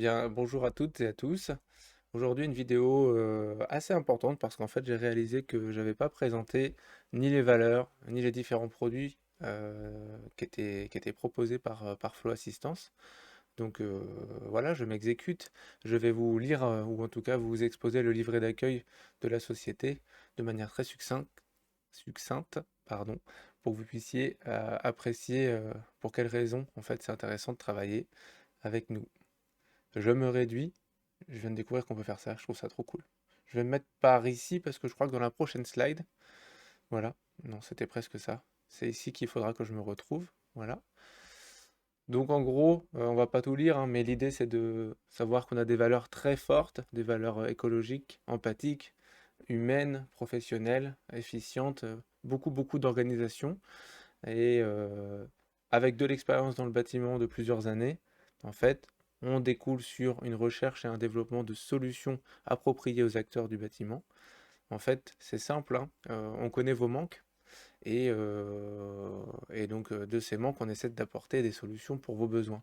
Bien, bonjour à toutes et à tous. Aujourd'hui, une vidéo assez importante parce qu'en fait, j'ai réalisé que j'avais pas présenté ni les valeurs, ni les différents produits qui étaient proposés par Flow Assistance. Donc voilà, je m'exécute. Je vais vous lire, ou en tout cas vous exposer le livret d'accueil de la société de manière très succincte, pardon, pour que vous puissiez apprécier pour quelles raisons en fait c'est intéressant de travailler avec nous. Je me réduis. Je viens de découvrir qu'on peut faire ça, je trouve ça trop cool. Je vais me mettre par ici parce que je crois que dans la prochaine slide, voilà, non, c'était presque ça. C'est ici qu'il faudra que je me retrouve, voilà. Donc en gros, on va pas tout lire, hein, mais l'idée c'est de savoir qu'on a des valeurs très fortes, des valeurs écologiques, empathiques, humaines, professionnelles, efficientes, beaucoup d'organisation. Et avec de l'expérience dans le bâtiment de plusieurs années, en fait, on découle sur une recherche et un développement de solutions appropriées aux acteurs du bâtiment. En fait, c'est simple, hein, on connaît vos manques et donc de ces manques, on essaie d'apporter des solutions pour vos besoins.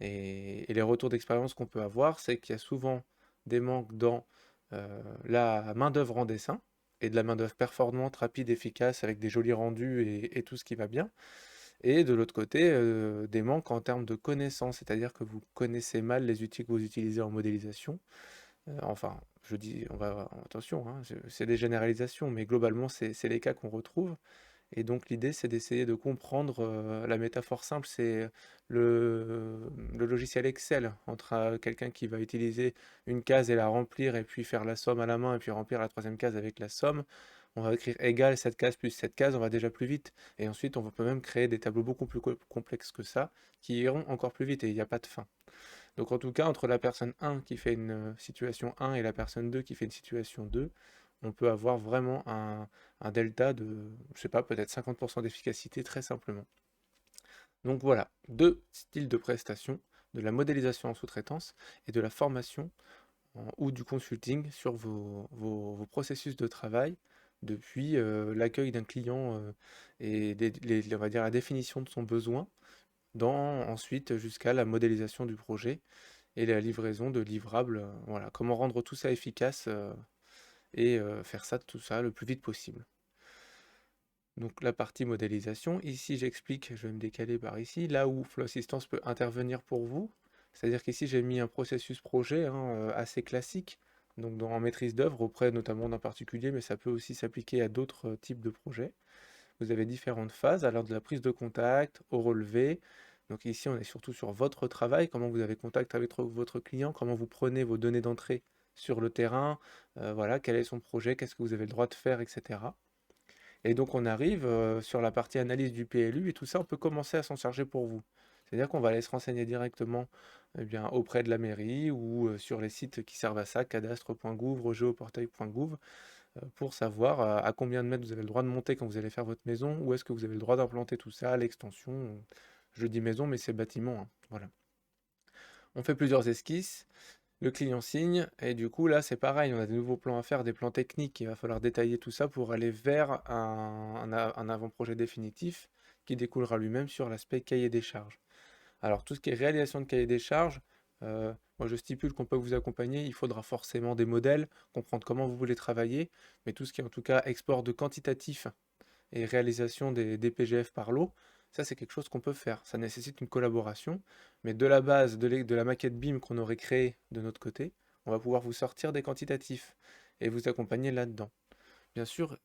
Et les retours d'expérience qu'on peut avoir, c'est qu'il y a souvent des manques dans la main-d'œuvre en dessin et de la main-d'œuvre performante, rapide, efficace, avec des jolis rendus et tout ce qui va bien. Et de l'autre côté, des manques en termes de connaissances, c'est-à-dire que vous connaissez mal les outils que vous utilisez en modélisation. Enfin, je dis, on va, attention, hein, c'est des généralisations, mais globalement, c'est les cas qu'on retrouve. Et donc l'idée, c'est d'essayer de comprendre, la métaphore simple, c'est le logiciel Excel entre quelqu'un qui va utiliser une case et la remplir, et puis faire la somme à la main, et puis remplir la troisième case avec la somme. On va écrire égal cette case plus cette case, on va déjà plus vite. Et ensuite, on peut même créer des tableaux beaucoup plus complexes que ça, qui iront encore plus vite, et il n'y a pas de fin. Donc en tout cas, entre la personne 1 qui fait une situation 1 et la personne 2 qui fait une situation 2, on peut avoir vraiment un delta de, je sais pas, peut-être 50% d'efficacité très simplement. Donc voilà, deux styles de prestation, de la modélisation en sous-traitance et de la formation ou du consulting sur vos processus de travail depuis l'accueil d'un client et on va dire la définition de son besoin, ensuite jusqu'à la modélisation du projet et la livraison de livrables. Voilà, comment rendre tout ça efficace et faire ça, tout ça le plus vite possible. Donc la partie modélisation, ici j'explique, je vais me décaler par ici, là où Flow Assistance peut intervenir pour vous. C'est-à-dire qu'ici j'ai mis un processus projet hein, assez classique, donc en maîtrise d'œuvre auprès notamment d'un particulier, mais ça peut aussi s'appliquer à d'autres types de projets. Vous avez différentes phases, alors de la prise de contact au relevé. Donc ici on est surtout sur votre travail, comment vous avez contact avec votre client, comment vous prenez vos données d'entrée sur le terrain, voilà, quel est son projet, qu'est-ce que vous avez le droit de faire, etc. Et donc on arrive sur la partie analyse du PLU et tout ça, on peut commencer à s'en charger pour vous. C'est-à-dire qu'on va aller se renseigner directement eh bien, auprès de la mairie ou sur les sites qui servent à ça, cadastre.gouv, géoportail.gouv, pour savoir à combien de mètres vous avez le droit de monter quand vous allez faire votre maison, où est-ce que vous avez le droit d'implanter tout ça, l'extension. Je dis maison, mais c'est bâtiment, hein, voilà. On fait plusieurs esquisses, le client signe, et du coup là c'est pareil, on a des nouveaux plans à faire, des plans techniques, il va falloir détailler tout ça pour aller vers un avant-projet définitif qui découlera lui-même sur l'aspect cahier des charges. Alors tout ce qui est réalisation de cahier des charges, moi je stipule qu'on peut vous accompagner, il faudra forcément des modèles, comprendre comment vous voulez travailler, mais tout ce qui est en tout cas export de quantitatif et réalisation des PGF par lot, ça c'est quelque chose qu'on peut faire. Ça nécessite une collaboration, mais de la base, de la maquette BIM qu'on aurait créée de notre côté, on va pouvoir vous sortir des quantitatifs et vous accompagner là-dedans. Bien sûr,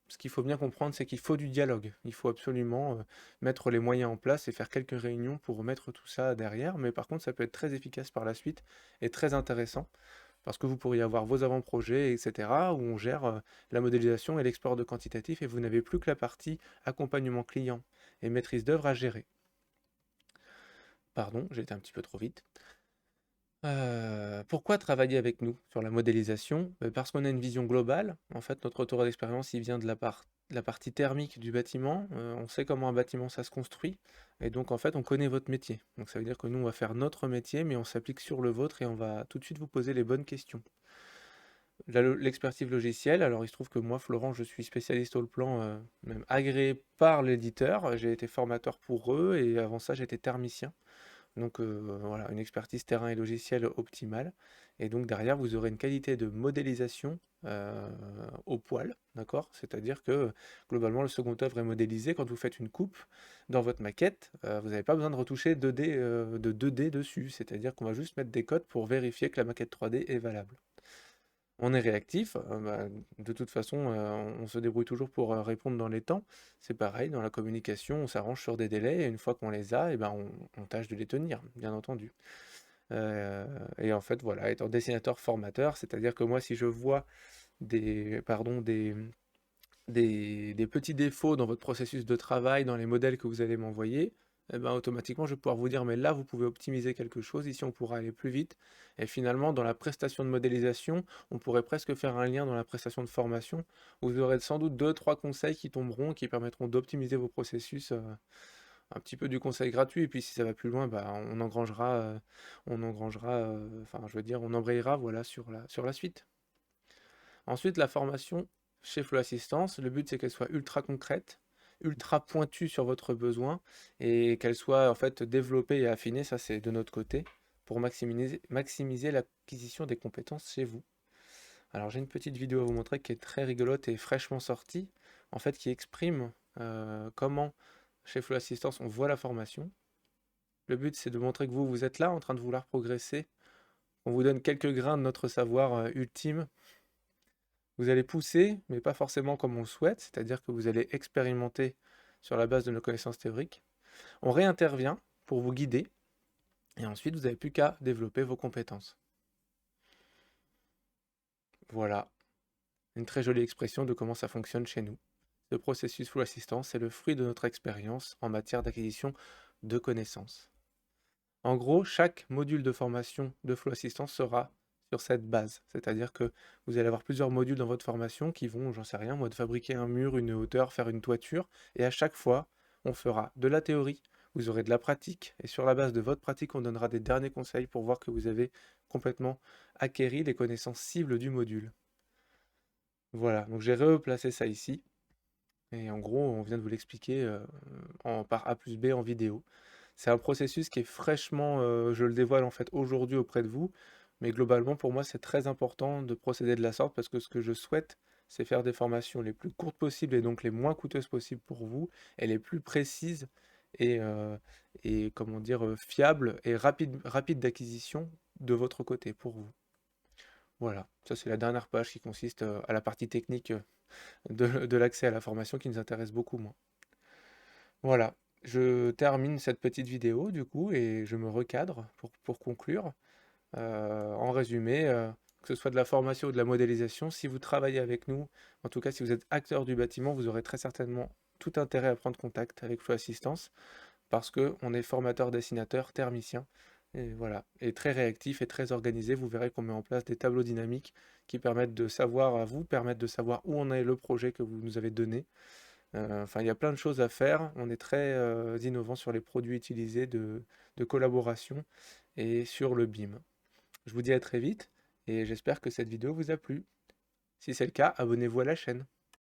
ce qu'il faut bien comprendre, c'est qu'il faut du dialogue. Il faut absolument mettre les moyens en place et faire quelques réunions pour remettre tout ça derrière, mais par contre, ça peut être très efficace par la suite et très intéressant parce que vous pourriez avoir vos avant-projets, etc., où on gère la modélisation et l'export de quantitatif, et vous n'avez plus que la partie accompagnement client et maîtrise d'œuvre à gérer. Pardon, j'ai été un petit peu trop vite. Pourquoi travailler avec nous sur la modélisation? Parce qu'on a une vision globale. En fait, notre retour d'expérience, il vient de la partie thermique du bâtiment. On sait comment un bâtiment, ça se construit. Et donc, en fait, on connaît votre métier. Donc, ça veut dire que nous, on va faire notre métier, mais on s'applique sur le vôtre et on va tout de suite vous poser les bonnes questions. L'expertise logicielle, alors il se trouve que moi, Florent, je suis spécialiste au plan, même agréé par l'éditeur. J'ai été formateur pour eux et avant ça, j'étais thermicien. Donc voilà, une expertise terrain et logiciel optimale. Et donc derrière, vous aurez une qualité de modélisation au poil, d'accord? C'est-à-dire que globalement, le second œuvre est modélisé. Quand vous faites une coupe dans votre maquette, vous n'avez pas besoin de retoucher 2D, de 2D dessus. C'est-à-dire qu'on va juste mettre des codes pour vérifier que la maquette 3D est valable. On est réactif, bah, de toute façon, on se débrouille toujours pour répondre dans les temps. C'est pareil, dans la communication, on s'arrange sur des délais et une fois qu'on les a, et ben, on tâche de les tenir, bien entendu. Et en fait, voilà, étant dessinateur formateur, c'est-à-dire que moi, si je vois des petits défauts dans votre processus de travail, dans les modèles que vous allez m'envoyer, eh ben, automatiquement, je vais pouvoir vous dire, mais là, vous pouvez optimiser quelque chose, ici, on pourra aller plus vite. Et finalement, dans la prestation de modélisation, on pourrait presque faire un lien dans la prestation de formation, où vous aurez sans doute 2, 3 conseils qui tomberont, qui permettront d'optimiser vos processus, un petit peu du conseil gratuit, et puis si ça va plus loin, bah, enfin, je veux dire, on embrayera, voilà, sur la suite. Ensuite, la formation chez Flow Assistance, le but c'est qu'elle soit ultra concrète, ultra pointue sur votre besoin et qu'elle soit en fait développée et affinée, ça c'est de notre côté, pour maximiser l'acquisition des compétences chez vous. Alors j'ai une petite vidéo à vous montrer qui est très rigolote et fraîchement sortie, en fait qui exprime comment chez Flow Assistance on voit la formation. Le but c'est de montrer que vous êtes là en train de vouloir progresser. On vous donne quelques grains de notre savoir ultime. Vous allez pousser, mais pas forcément comme on le souhaite, c'est-à-dire que vous allez expérimenter sur la base de nos connaissances théoriques. On réintervient pour vous guider, et ensuite vous n'avez plus qu'à développer vos compétences. Voilà, une très jolie expression de comment ça fonctionne chez nous. Ce processus Flow Assistance est le fruit de notre expérience en matière d'acquisition de connaissances. En gros, chaque module de formation de Flow Assistance sera sur cette base. C'est-à-dire que vous allez avoir plusieurs modules dans votre formation qui vont, j'en sais rien, moi, de fabriquer un mur, une hauteur, faire une toiture. Et à chaque fois, on fera de la théorie, vous aurez de la pratique. Et sur la base de votre pratique, on donnera des derniers conseils pour voir que vous avez complètement acquéri les connaissances cibles du module. Voilà, donc j'ai replacé ça ici. Et en gros, on vient de vous l'expliquer par A plus B en vidéo. C'est un processus qui est fraîchement, je le dévoile en fait aujourd'hui auprès de vous, mais globalement pour moi c'est très important de procéder de la sorte parce que ce que je souhaite, c'est faire des formations les plus courtes possibles et donc les moins coûteuses possibles pour vous et les plus précises et, comment dire, fiables et rapides d'acquisition de votre côté pour vous. Voilà, ça c'est la dernière page qui consiste à la partie technique de l'accès à la formation qui nous intéresse beaucoup moins. Voilà, je termine cette petite vidéo du coup et je me recadre pour conclure. En résumé, que ce soit de la formation ou de la modélisation, si vous travaillez avec nous, en tout cas si vous êtes acteur du bâtiment, vous aurez très certainement tout intérêt à prendre contact avec Flow Assistance parce qu'on est formateur, dessinateur, thermicien, et voilà, et très réactif et très organisé. Vous verrez qu'on met en place des tableaux dynamiques qui permettent de savoir, à vous permettre de savoir où en est le projet que vous nous avez donné. Enfin, il y a plein de choses à faire. On est très innovant sur les produits utilisés de collaboration et sur le BIM. Je vous dis à très vite et j'espère que cette vidéo vous a plu. Si c'est le cas, abonnez-vous à la chaîne.